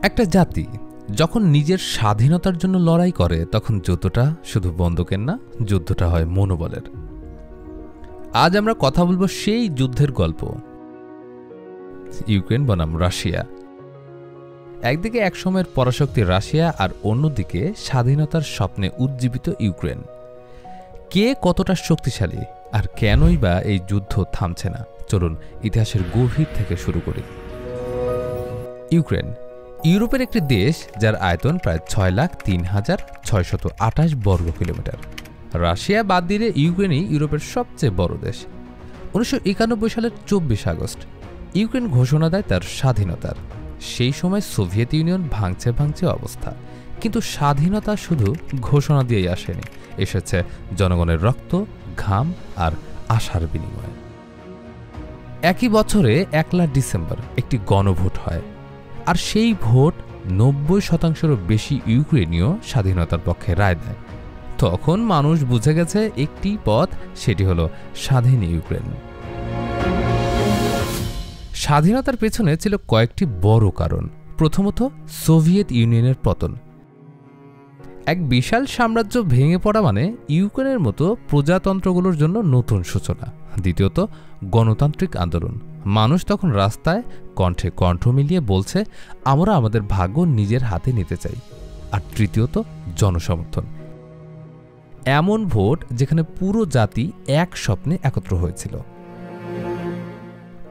একটা জাতি যখন নিজের স্বাধীনতার জন্য লড়াই করে তখন যুদ্ধটা শুধু বন্দুকের না, যুদ্ধটা হয় মনোবলের। আজ আমরা কথা বলবো সেই যুদ্ধের গল্প। ইউক্রেন বনাম রাশিয়া। একদিকে একসময়ের পরাশক্তি রাশিয়া আর অন্যদিকে স্বাধীনতার স্বপ্নে উজ্জীবিত ইউক্রেন। কে কতটা শক্তিশালী আর কেনই বা এই যুদ্ধ থামছে না? চলুন ইতিহাসের গভীর থেকে শুরু করি। ইউক্রেন ইউরোপের একটি দেশ, যার আয়তন প্রায় 6,03,628 বর্গ কিলোমিটার। রাশিয়া বাদ দিলে ইউক্রেনই ইউরোপের সবচেয়ে বড় দেশ। 1991 সালের 24 আগস্ট ইউক্রেন ঘোষণা দেয় তার স্বাধীনতার। সেই সময় সোভিয়েত ইউনিয়ন ভাঙছে অবস্থা। কিন্তু স্বাধীনতা শুধু ঘোষণা দিয়েই আসেনি, এসেছে জনগণের রক্ত, ঘাম আর আশার বিনিময়ে। একই বছরে 1 ডিসেম্বর একটি গণভোট হয়, আর সেই ভোট 90%-রও বেশি ইউক্রেনীয় স্বাধীনতার পক্ষে রায় দেয়। তখন মানুষ বুঝে গেছে একটি পথ, সেটি হলো স্বাধীন ইউক্রেন। স্বাধীনতার পেছনে ছিল কয়েকটি বড় কারণ। প্রথমত, সোভিয়েত ইউনিয়নের পতন। এক বিশাল সাম্রাজ্য ভেঙে পড়া মানে ইউক্রেনের মতো প্রজাতন্ত্রগুলোর জন্য নতুন সূচনা। দ্বিতীয়ত, গণতান্ত্রিক আন্দোলন। মানুষ তখন রাস্তায় কণ্ঠে কণ্ঠ মিলিয়ে বলছে, আমরা আমাদের ভাগ্য নিজের হাতে নিতে চাই। আর তৃতীয়ত, জনসমর্থন। এমন ভোট যেখানে পুরো জাতি এক স্বপ্নে একত্র হয়েছিল।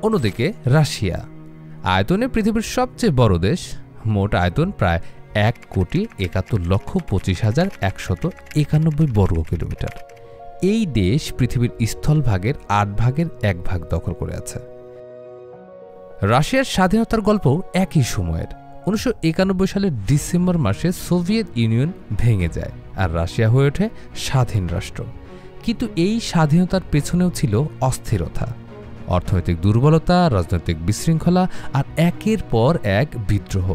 অন্যদিকে রাশিয়া আয়তনে পৃথিবীর সবচেয়ে বড় দেশ। মোট আয়তন প্রায় 1,71,25,191 বর্গ কিলোমিটার। এই দেশ পৃথিবীর স্থলভাগের 8 ভাগের 1 ভাগ দখল করে আছে। রাশিয়ার স্বাধীনতার গল্প একই সময়ের। 1991 সালের ডিসেম্বর মাসে সোভিয়েত ইউনিয়ন ভেঙে যায় আর রাশিয়া হয়ে ওঠে স্বাধীন রাষ্ট্র। কিন্তু এই স্বাধীনতার পেছনেও ছিল অস্থিরতা, অর্থনৈতিক দুর্বলতা, রাজনৈতিক বিশৃঙ্খলা আর একের পর এক বিদ্রোহ।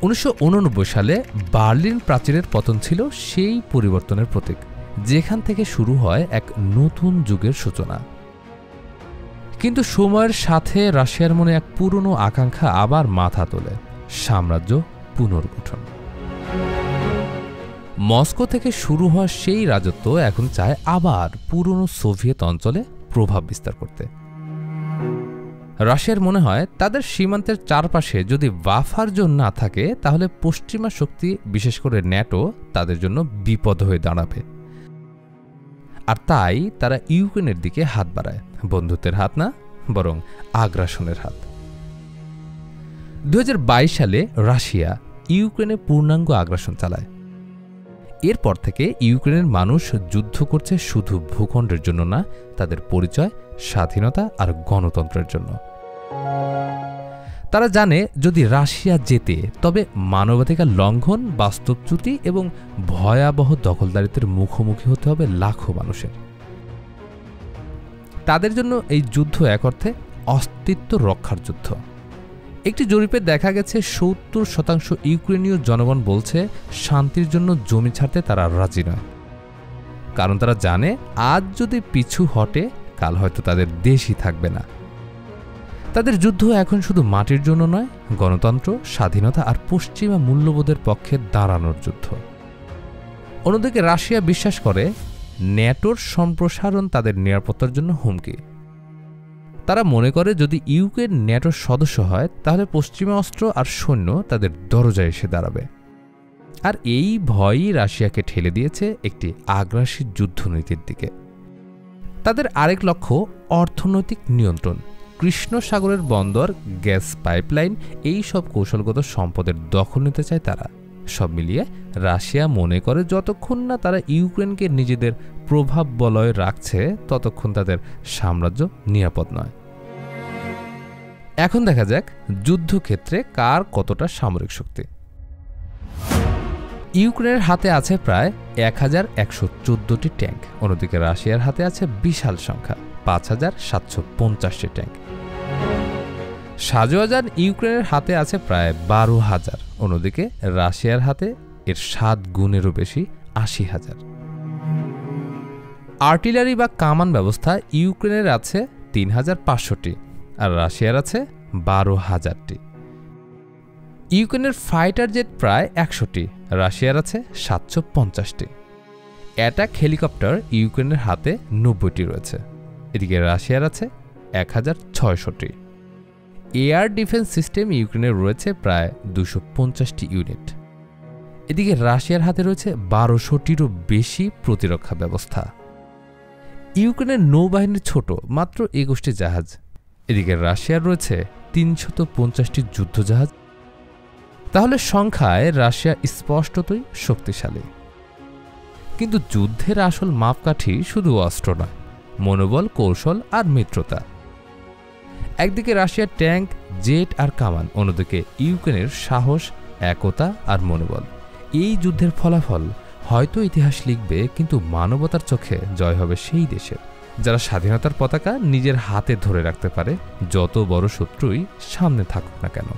1989 সালে বার্লিন প্রাচীরের পতন ছিল সেই পরিবর্তনের প্রতীক, যেখান থেকে শুরু হয় এক নতুন যুগের সূচনা। কিন্তু সময়ের সাথে রাশিয়ার মনে এক পুরনো আকাঙ্ক্ষা আবার মাথা তোলে, সাম্রাজ্য পুনর্গঠন। মস্কো থেকে শুরু হওয়া সেই রাজত্ব এখন চায় আবার পুরনো সোভিয়েত অঞ্চলে প্রভাব বিস্তার করতে। রাশিয়ার মনে হয় তাদের সীমান্তের চারপাশে যদি বাফার জোন না থাকে, তাহলে পশ্চিমা শক্তি, বিশেষ করে ন্যাটো, তাদের জন্য বিপদ হয়ে দাঁড়াবে। আর তাই তারা ইউক্রেনের দিকে হাত বাড়ায়, বন্ধুত্বের হাত না, বরং আগ্রাসনের হাত। 2022 সালে রাশিয়া ইউক্রেনে পূর্ণাঙ্গ আগ্রাসন চালায়। এরপর থেকে ইউক্রেনের মানুষ যুদ্ধ করছে শুধু ভূখণ্ডের জন্য না, তাদের পরিচয়, স্বাধীনতা আর গণতন্ত্রের জন্য। তারা জানে যদি রাশিয়া জেতে তবে মানবাধিকার লঙ্ঘন, বাস্তবচ্যুতি এবং ভয়াবহ দখলদারিত্বের মুখোমুখি হতে হবে লাখো মানুষের। তাদের জন্য এই যুদ্ধ এক অর্থে অস্তিত্ব রক্ষার যুদ্ধ। একটি জরিপে দেখা গেছে 70% ইউক্রেনীয় জনগণ বলছে শান্তির জন্য জমি ছাড়তে তারা রাজি নয়। কারণ তারা জানে আজ যদি পিছু হটে, কাল হয়তো তাদের দেশই থাকবে না। তাদের যুদ্ধ এখন শুধু মাটির জন্য নয়, গণতন্ত্র, স্বাধীনতা আর পশ্চিমা মূল্যবোধের পক্ষে দাঁড়ানোর যুদ্ধ। অন্যদিকে রাশিয়া বিশ্বাস করে ন্যাটোর সম্প্রসারণ তাদের নিরাপত্তার জন্য হুমকি। তারা মনে করে যদি ইউক্রেন ন্যাটোর সদস্য হয়, তাহলে পশ্চিমা অস্ত্র আর সৈন্য তাদের দরজায় এসে দাঁড়াবে। আর এই ভয়ই রাশিয়াকে ঠেলে দিয়েছে একটি আগ্রাসী যুদ্ধনীতির দিকে। তাদের আরেক লক্ষ্য অর্থনৈতিক নিয়ন্ত্রণ। কৃষ্ণ সাগরের বন্দর, গ্যাস পাইপলাইন, এই সব কৌশলগত সম্পদের দখল নিতে চায় তারা। সব মিলিয়ে রাশিয়া মনে করে যতক্ষণ না তারা ইউক্রেনকে নিজেদের প্রভাব বলয়ে রাখছে, ততক্ষণ তাদের সাম্রাজ্য নিরাপদ নয়। এখন দেখা যাক যুদ্ধক্ষেত্রে কার কতটা সামরিক শক্তি। ইউক্রেনের হাতে আছে প্রায় 1114টি ট্যাঙ্ক, অন্যদিকে রাশিয়ার হাতে আছে বিশাল সংখ্যা 5750টি ট্যাঙ্ক। সাজোয়াজান ইউক্রেনের হাতে আছে প্রায় 12,000, অন্যদিকে রাশিয়ার হাতে এর 7 গুণেরও বেশি 80,000। আর্টিলারি বা কামান ব্যবস্থা ইউক্রেনের আছে 3,500টি আর রাশিয়ার আছে 12,000টি। ইউক্রেনের ফাইটার জেট প্রায় ১০০টি, রাশিয়ার আছে ৭৫০টি। অ্যাটাক হেলিকপ্টার ইউক্রেনের হাতে ৯০টি রয়েছে, এদিকে রাশিয়ার আছে ১৬০০টি। এয়ার ডিফেন্স সিস্টেম ইউক্রেনের রয়েছে প্রায় ২৫০টি ইউনিট, এদিকে রাশিয়ার হাতে রয়েছে ১২০০টিরও বেশি প্রতিরক্ষা ব্যবস্থা। ইউক্রেনের নৌবাহিনীর ছোট মাত্র ২১টি জাহাজ, এদিকে রাশিয়ার রয়েছে ৩৫০টি যুদ্ধজাহাজ। তাহলে সংখ্যায় রাশিয়া স্পষ্টতই শক্তিশালী, কিন্তু যুদ্ধের আসল মাপকাঠি শুধু অস্ত্র নয়, মনোবল, কৌশল আর মিত্রতা। একদিকে রাশিয়ার ট্যাঙ্ক, জেট আর কামান, অন্যদিকে ইউক্রেনের সাহস, একতা আর মনোবল। এই যুদ্ধের ফলাফল হয়তো ইতিহাস লিখবে, কিন্তু মানবতার চোখে জয় হবে সেই দেশের যারা স্বাধীনতার পতাকা নিজের হাতে ধরে রাখতে পারে, যত বড় শত্রুই সামনে থাকুক না কেন।